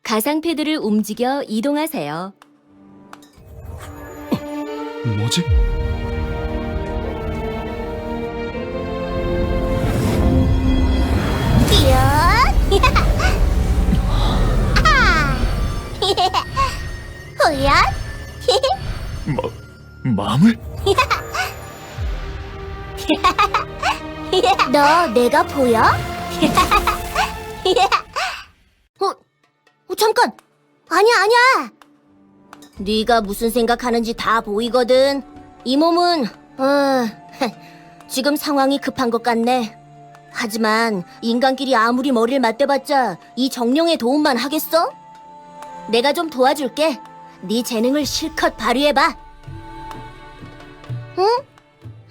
가상 패드를 움직여 이동하세요. 뭐지? 호연? 마물? 너 내가 보여? 잠깐! 아니야! 네가 무슨 생각하는지 다 보이거든. 이 몸은 지금 상황이 급한 것 같네. 하지만 인간끼리 아무리 머리를 맞대봤자 이 정령의 도움만 하겠어? 내가 좀 도와줄게. 네 재능을 실컷 발휘해봐.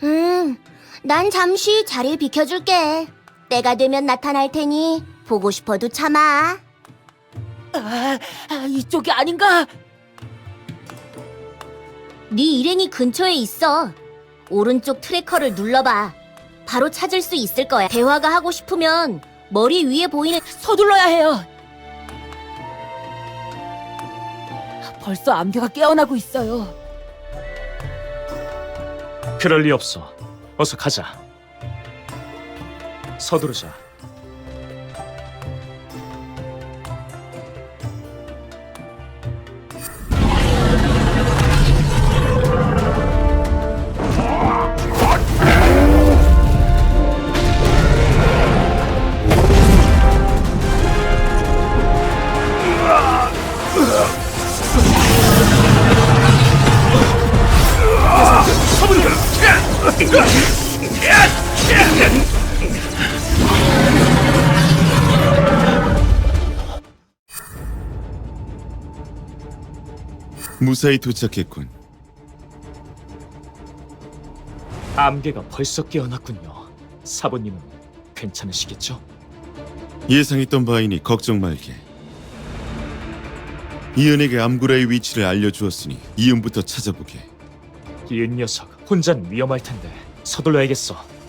응? 난 잠시 자리를 비켜줄게. 때가 되면 나타날 테니 보고 싶어도 참아. 이쪽이 아닌가? 네 일행이 근처에 있어. 오른쪽 트래커를 눌러봐. 바로 찾을 수 있을 거야. 대화가 하고 싶으면 머리 위에 보이는 서둘러야 해요. 벌써 암괴가 깨어나고 있어요. 그럴 리 없어. 어서 가자. 서두르자. 무사히 도착했군. 암괴가 벌써 깨어났군요. 사부님은 괜찮으시겠죠? 예상했던 바이니 걱정 말게. 이은에게 암구라의 위치를 알려주었으니 이은부터 찾아보게. 이은 녀석 혼잔 위험할 텐데 서둘러야겠어.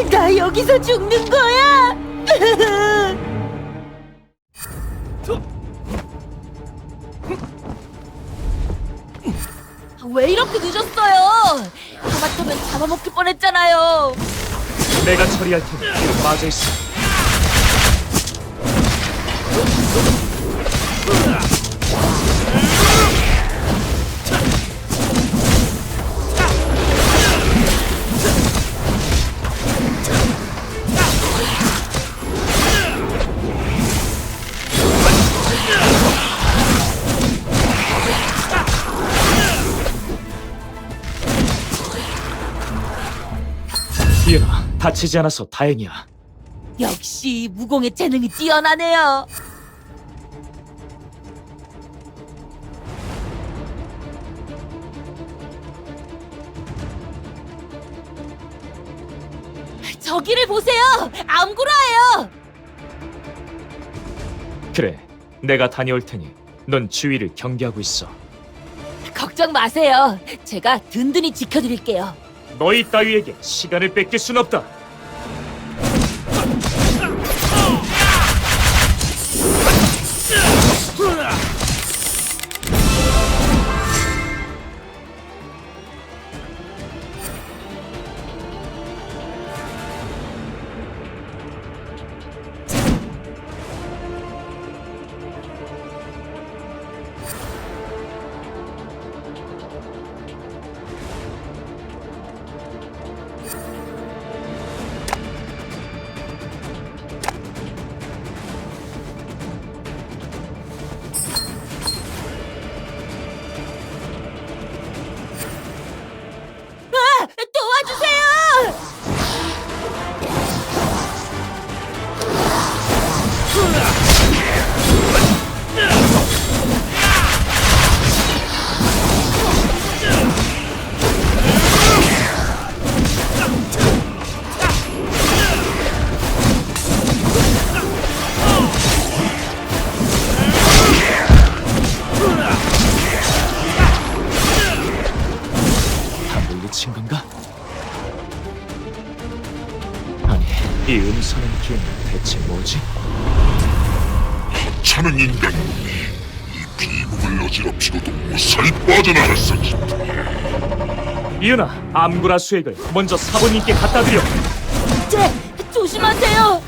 나 여기서 죽는 거야? 왜 이렇게 늦었어요? 하마터면 잡아먹힐 뻔했잖아요. 내가 처리할 테니 뒤로 빠져 있어. 이은아, 다치지 않아서 다행이야. 역시 무공의 재능이 뛰어나네요. 저기를 보세요! 암구라예요! 그래, 내가 다녀올 테니 넌 주위를 경계하고 있어. 걱정 마세요. 제가 든든히 지켜드릴게요. 너희 따위에게 시간을 뺏길 순 없다. 음산한 기운은 대체 뭐지? 차는 인간놈이 이 비문을 어지럽히고도 무사히 빠져나갈 셈이다. 이은아, 암구라 수액을 먼저 사부님께 갖다 드려. 조심하세요.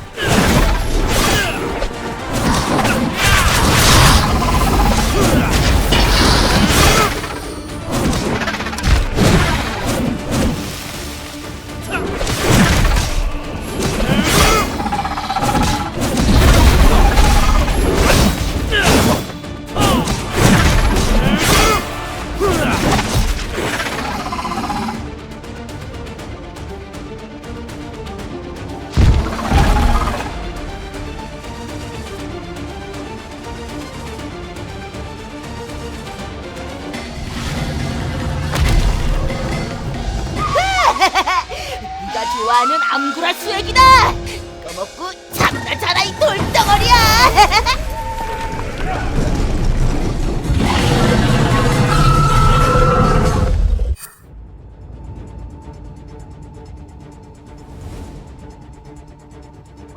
네가 좋아하는 암구라 수액이다. 이거 먹고 잠나 자라 이 돌덩어리야.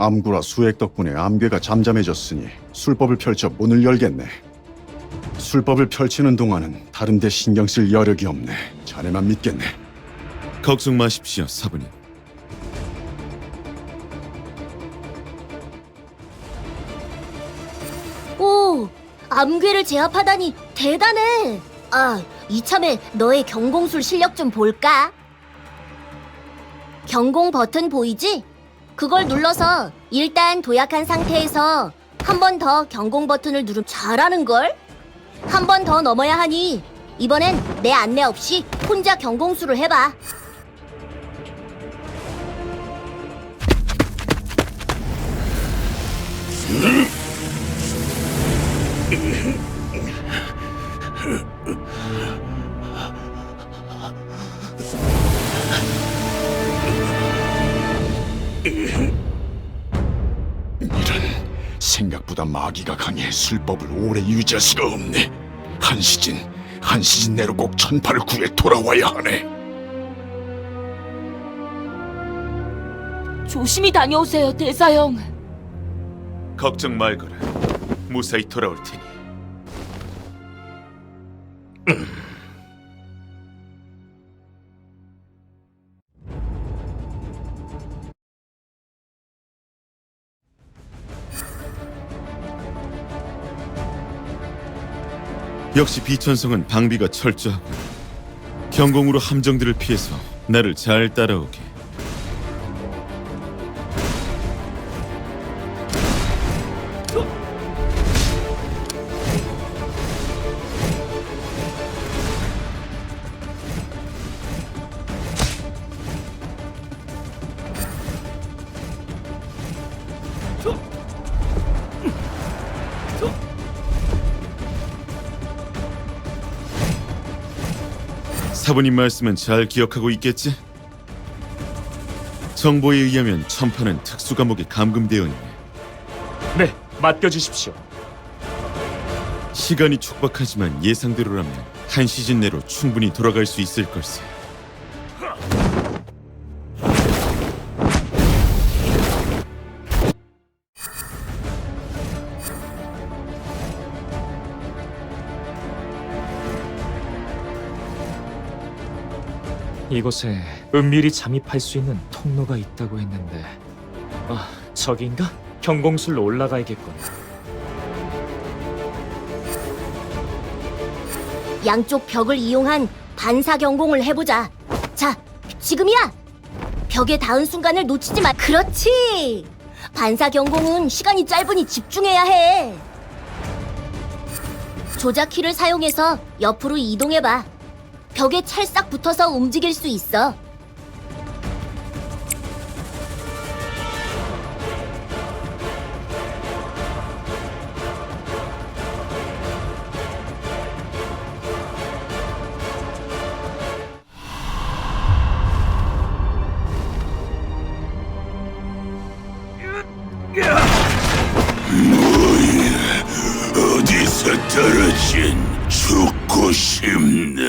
암구라 수액 덕분에 암괴가 잠잠해졌으니 술법을 펼쳐 문을 열겠네. 술법을 펼치는 동안은 다른 데 신경 쓸 여력이 없네. 자네만 믿겠네. 걱정 마십시오, 사부님. 오, 암괴를 제압하다니 대단해. 아, 이참에 너의 경공술 실력 좀 볼까? 경공 버튼 보이지? 그걸 눌러서 일단 도약한 상태에서 한 번 더 경공 버튼을 누르면 잘하는걸? 한 번 더 넘어야 하니 이번엔 내 안내 없이 혼자 경공술을 해봐. 생각보다 마귀가 강해 술법을 오래 유지할 수가 없네. 한 시즌 내로 꼭 천파를 구해 돌아와야 하네. 조심히 다녀오세요, 대사형. 걱정 말거라. 무사히 돌아올 테니. 역시 비천성은 방비가 철저하고 경공으로 함정들을 피해서 나를 잘 따라오게. 사부님 말씀은 잘 기억하고 있겠지? 정보에 의하면 천파는 특수 감옥에 감금되어 있네. 네, 맡겨주십시오. 시간이 촉박하지만 예상대로라면 한 시즌 내로 충분히 돌아갈 수 있을 걸세. 이곳에 은밀히 잠입할 수 있는 통로가 있다고 했는데, 아, 저기인가? 경공술로 올라가야겠군. 양쪽 벽을 이용한 반사 경공을 해보자. 자, 지금이야. 벽에 닿은 순간을 놓치지 마. 그렇지. 반사 경공은 시간이 짧으니 집중해야 해. 조작 키를 사용해서 옆으로 이동해봐. 벽에 찰싹 붙어서 움직일 수 있어. 어디서 떨어진 죽고 싶나?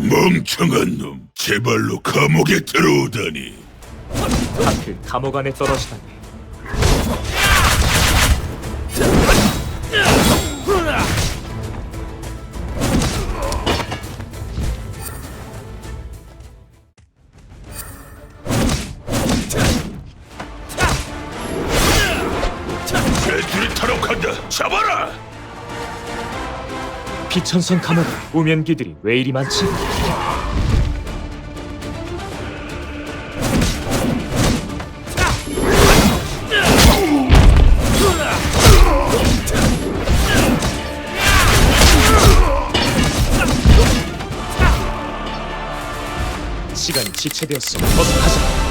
멍청한 놈, 제 발로 감옥에 들어오다니. 하필 감옥 안에 떨어지다니. 배틀이 타러 간다. 잡아라. 비천선 감옥에 우면기들이 왜 이리 많지? 시간이 지체되었어. 어서 가자.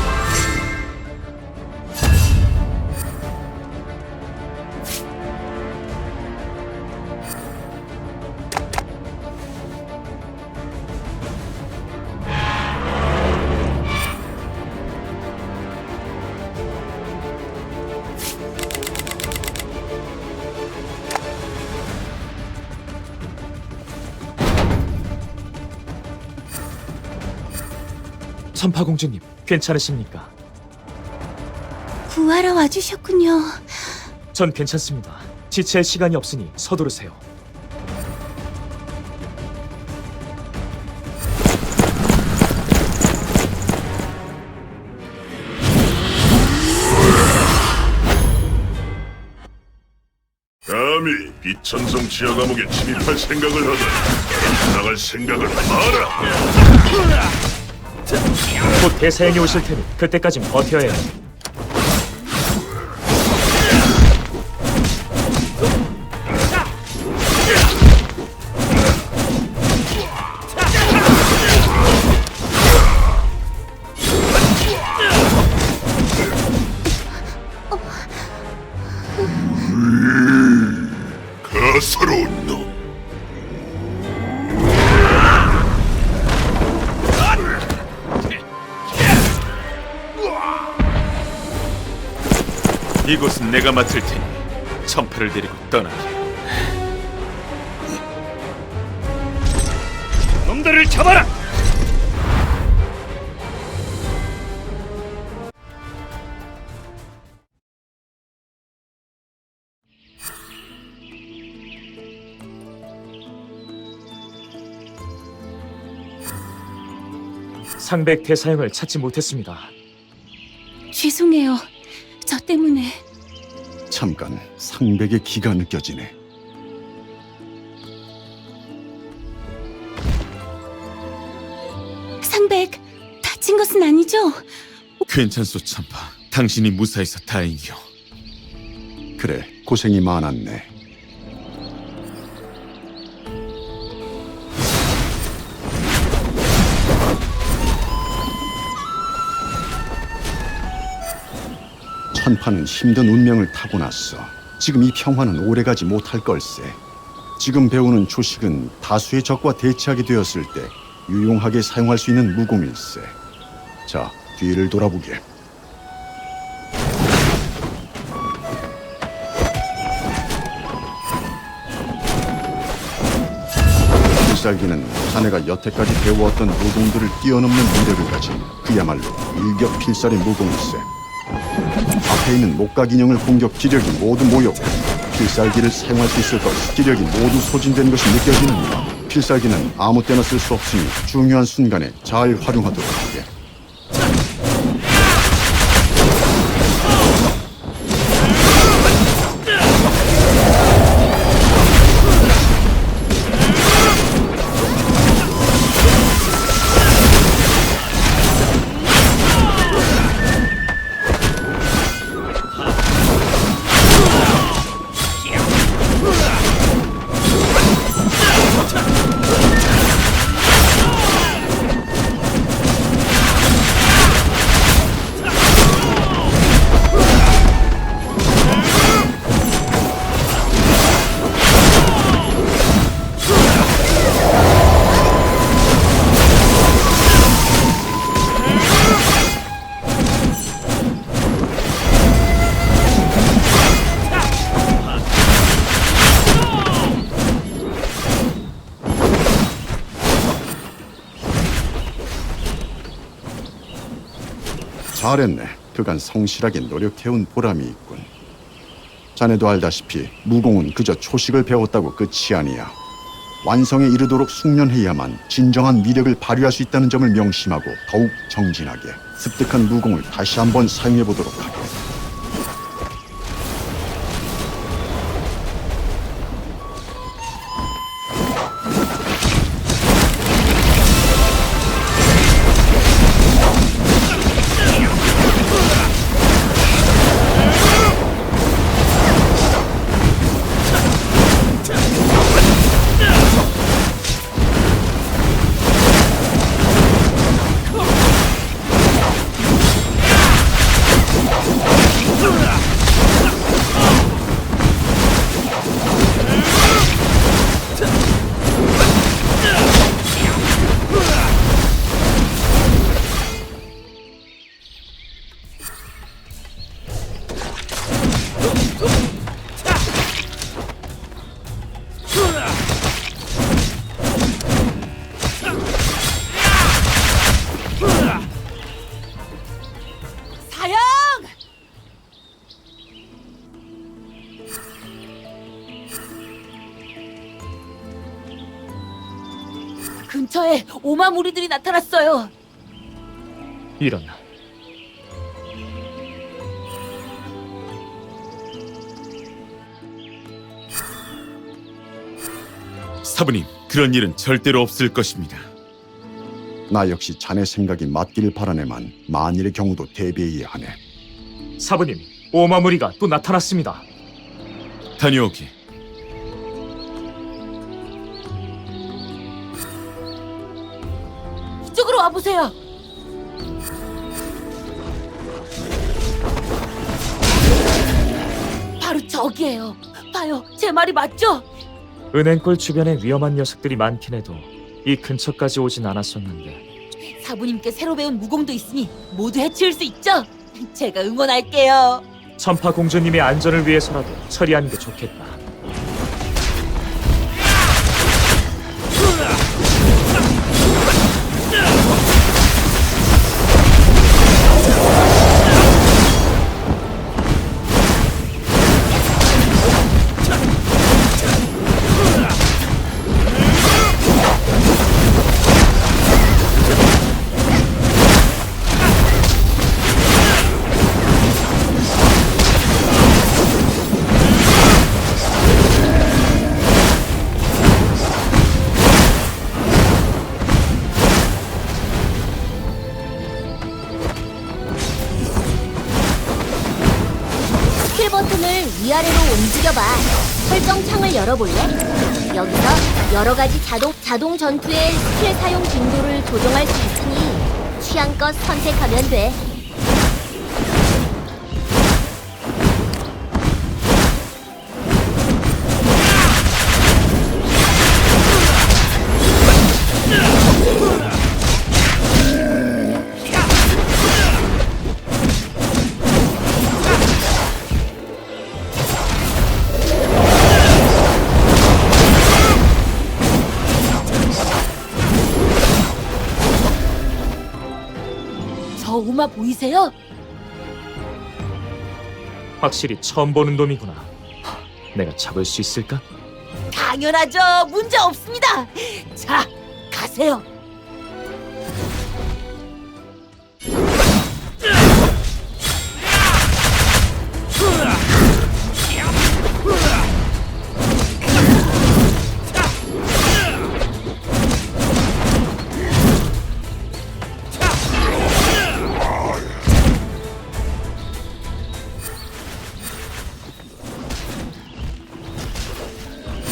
천파공주님, 괜찮으십니까? 구하러 와주셨군요. 전 괜찮습니다. 지체할 시간이 없으니 서두르세요. 감히 비천성 지하 감옥에 침입할 생각을 하다니 나갈 생각을 마라. 곧 대사형이 오실 테니 그때까진 버텨야 해요. 가사로운 놈. 이곳은 내가 맡을 테니 천파를 데리고 떠나게. 놈들을 잡아라! 상백 대사형을 찾지 못했습니다. 죄송해요. 저 때문에. 잠깐 상백의 기가 느껴지네. 상백, 다친 것은 아니죠? 괜찮소 천파. 당신이 무사해서 다행이요. 그래, 고생이 많았네. 천파는 힘든 운명을 타고났어. 지금 이 평화는 오래가지 못할 걸세. 지금 배우는 초식은 다수의 적과 대치하게 되었을 때 유용하게 사용할 수 있는 무공일세. 자, 뒤를 돌아보게. 필살기는 자네가 여태까지 배워왔던 무공들을 뛰어넘는 무대를 가진 그야말로 일격 필살의 무공일세. 앞에 있는 목각 인형을 공격 기력이 모두 모였고 필살기를 사용할 수 있을 것, 기력이 모두 소진된 것이 느껴지는가. 필살기는 아무 때나 쓸 수 없으니 중요한 순간에 잘 활용하도록 하게. 잘했네. 그간 성실하게 노력해온 보람이 있군. 자네도 알다시피 무공은 그저 초식을 배웠다고 끝이 아니야. 완성에 이르도록 숙련해야만 진정한 위력을 발휘할 수 있다는 점을 명심하고 더욱 정진하게 습득한 무공을 다시 한번 사용해보도록 하게. 사형! 근처에 오마무리들이 나타났어요. 이런. 사부님, 그런 일은 절대로 없을 것입니다. 나 역시 자네 생각이 맞길 바라네만 만일의 경우도 대비해야 하네. 사부님, 오마무리가 또 나타났습니다. 다녀오게. 이쪽으로 와보세요. 바로 저기예요. 봐요, 제 말이 맞죠? 은행골 주변에 위험한 녀석들이 많긴 해도 이 근처까지 오진 않았었는데. 사부님께 새로 배운 무공도 있으니 모두 해치울 수 있죠? 제가 응원할게요. 천파 공주님의 안전을 위해서라도 처리하는 게 좋겠다. 스킬 버튼을 위아래로 움직여봐. 설정 창을 열어볼래? 여기서 여러 가지 자동 전투의 스킬 사용 빈도를 조정할 수 있으니 취향껏 선택하면 돼. 저 오마 보이세요? 확실히 처음 보는 놈이구나. 내가 잡을 수 있을까? 당연하죠. 문제 없습니다. 자, 가세요.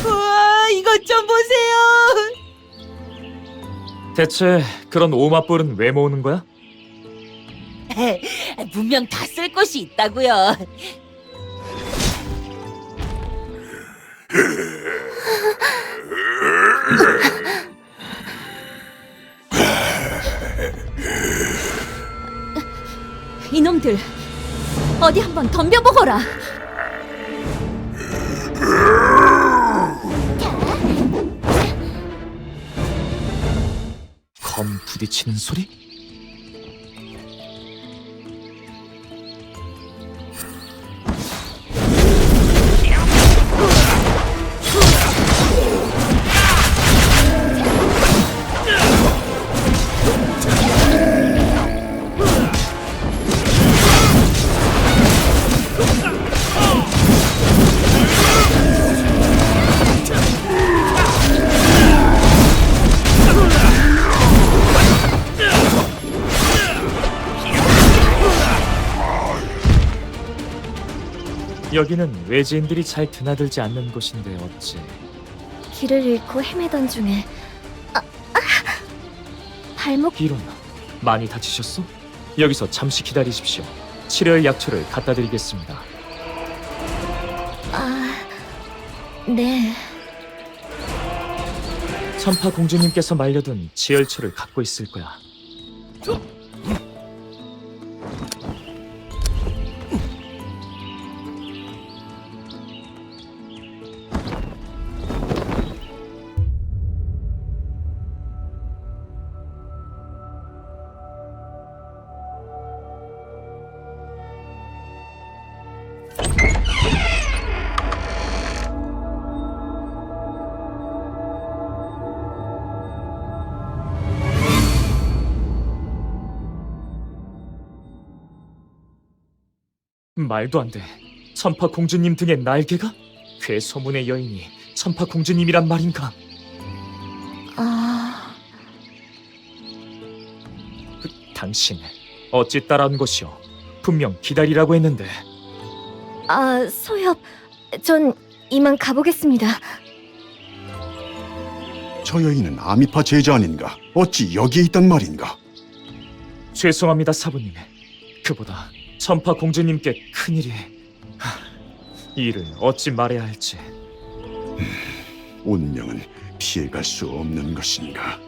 우와, 이것 좀 보세요. 대체 그런 오마뿔은 왜 모으는 거야? 분명 다 쓸 곳이 있다고요. 이놈들 어디 한번 덤벼보거라. 검 부딪히는 소리? 여기는 외지인들이 잘 드나들지 않는 곳인데 어찌. 길을 잃고 헤매던 중에 발목 이런, 많이 다치셨어? 여기서 잠시 기다리십시오. 치료할 약초를 갖다 드리겠습니다. 네. 천파 공주님께서 말려둔 지혈초를 갖고 있을 거야. 말도 안 돼. 천파 공주님 등의 날개가? 괴 소문의 여인이 천파 공주님이란 말인가? 당신 어찌 따라온 것이오? 분명 기다리라고 했는데. 소엽. 전 이만 가보겠습니다. 저 여인은 아미파 제자 아닌가? 어찌 여기에 있단 말인가? 죄송합니다, 사부님. 그보다 천파 공주님께 큰일이... 이 일을 어찌 말해야 할지. 운명은 피해갈 수 없는 것인가?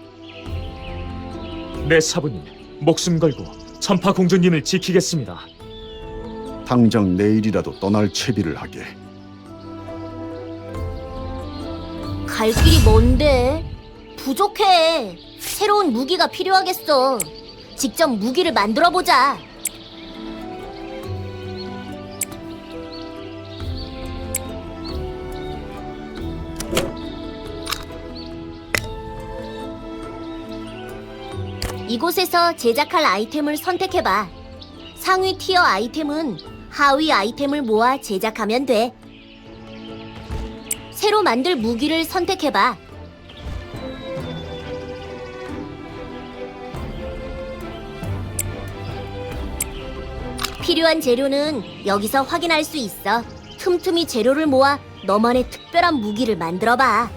네, 사부님. 목숨 걸고 천파 공주님을 지키겠습니다. 당장 내일이라도 떠날 채비를 하게. 갈 길이 먼데. 부족해. 새로운 무기가 필요하겠어. 직접 무기를 만들어 보자. 이곳에서 제작할 아이템을 선택해봐. 상위 티어 아이템은 하위 아이템을 모아 제작하면 돼. 새로 만들 무기를 선택해봐. 필요한 재료는 여기서 확인할 수 있어. 틈틈이 재료를 모아 너만의 특별한 무기를 만들어봐.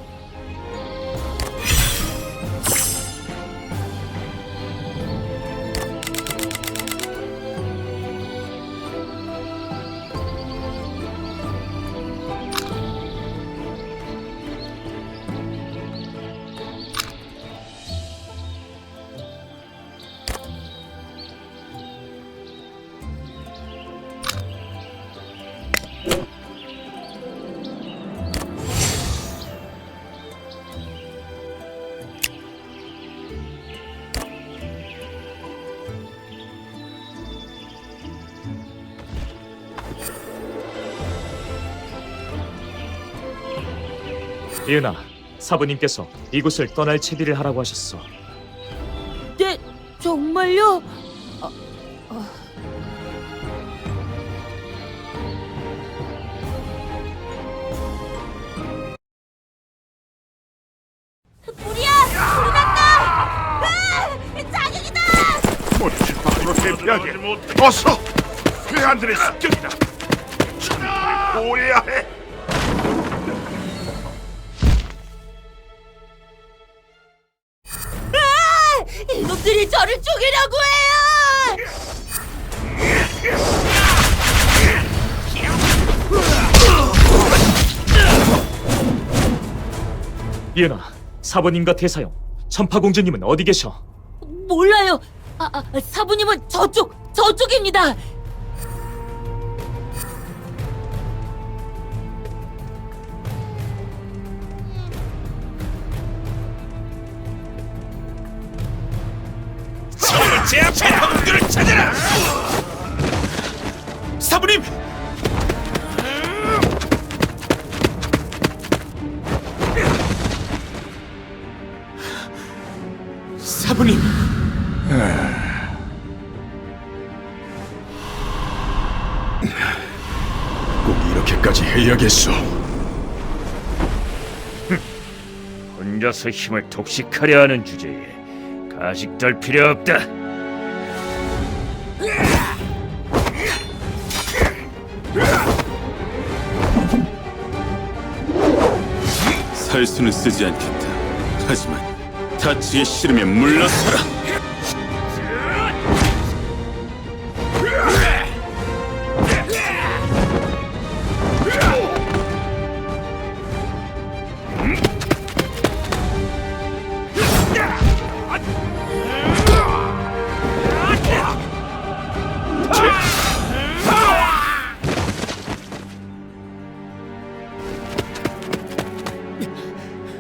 이은아, 사부님께서 이곳을 떠날 채비를 하라고 하셨어. 네, 정말요? 모치 밖으로 대피하게. 어서! 괴한들의 습격이다. 천국을 보호해야 해. 이놈들이 저를 죽이려고 해요! 이은아, 사부님과 대사용, 천파 공주님은 어디 계셔? 몰라요. 사부님은 저쪽입니다. 제 앞에 형들을 찾아라! 사부님! 사부님! 꼭 이렇게까지 해야겠어. 혼자서 힘을 독식하려 하는 주제에 가식 떨 필요 없다. 살수는 쓰지 않겠다. 하지만 다치기 싫으면 물러서라.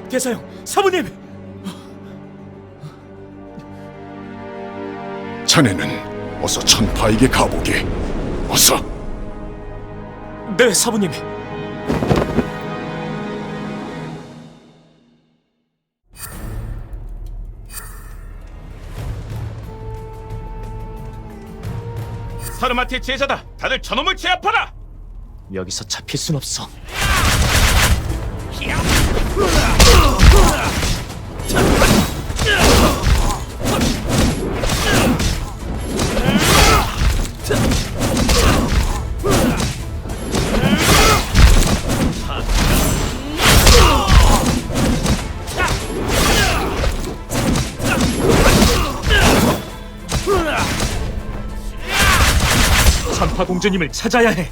대사형, 사부님! 자네는 어서 천파에게 가보게. 어서. 네, 사부님. 사르마티의 제자다. 다들 저놈을 제압하라. 여기서 잡힐 순 없어. 천파 공주님을 찾아야 해.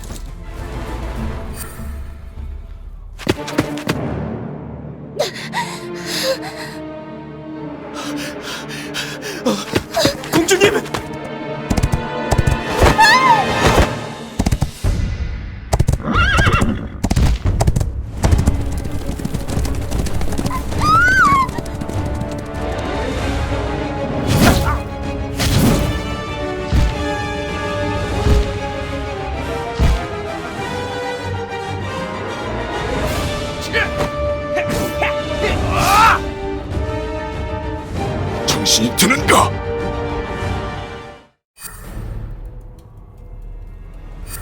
공주님! 정신이 드는가?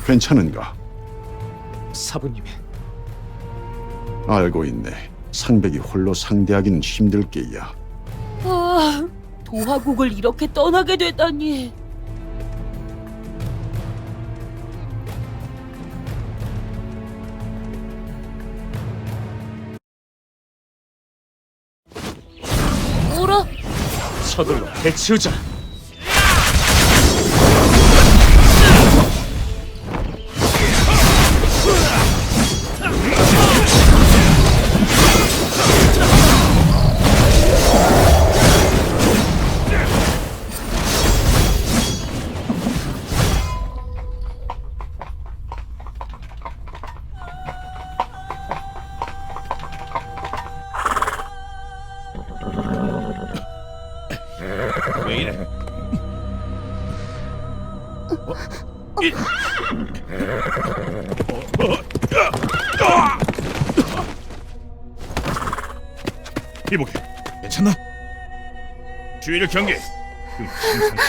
괜찮은가? 사부님이 알고 있네. 상백이 홀로 상대하기는 힘들 게야. 아, 도화국을 이렇게 떠나게 되다니. 뭐라? 서둘러 해치우자. 왜 이래? 이보게, 괜찮나? 주의를 경계. 심상치 않아.